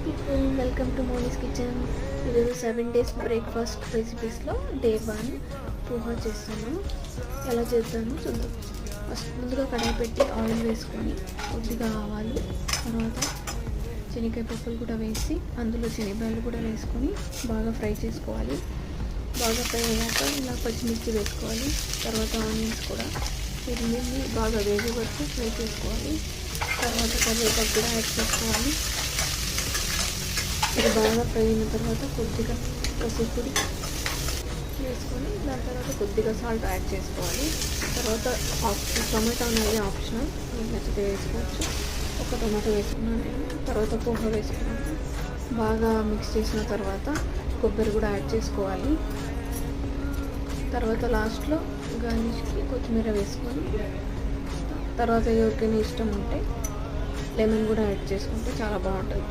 People, welcome to Moni's kitchen. ఈరోజు 7 days breakfast రెసిపీస్లో day 1 poha చేస్తాను. ఎలా చేద్దామో చూద్దాం. ఫస్ట్ ముందుగా కడాయి పెట్టి ఆయిల్ వేసుకొని కొద్దిగా ఆవాలు, తర్వాత శనగకాయ పప్పులు కూడా వేసి అందులో శనగకాయలు కూడా వేసుకొని బాగా ఫ్రై చేసుకోవాలి. బాగా ఫ్రై అయ్యాక ఇలా పచ్చిమిర్చి వేసుకోవాలి. తర్వాత ఆనియన్స్ కూడా వీటిని బాగా వేగే వరకు ఫ్రై చేసుకోవాలి. తర్వాత కరివేపాకు కూడా యాడ్ చేసుకోవాలి. ఇది బాగా ఫ్రై అయిన తర్వాత కొద్దిగా పసుపు పొడి వేసుకొని దాని తర్వాత కొద్దిగా సాల్ట్ యాడ్ చేసుకోవాలి. తర్వాత టమాటా అనేది ఆప్షనల్, మీకు నచ్చితే వేసుకోవచ్చు. ఒక టమాటో వేసుకున్నాను నేను. తర్వాత పోహా వేసుకున్నాను. బాగా మిక్స్ చేసిన తర్వాత కొబ్బరి కూడా యాడ్ చేసుకోవాలి. తర్వాత లాస్ట్లో గార్నిష్కి కొత్తిమీర వేసుకొని, తర్వాత ఎవరికైనా ఇష్టం ఉంటే లెమన్ కూడా యాడ్ చేసుకుంటే చాలా బాగుంటుంది.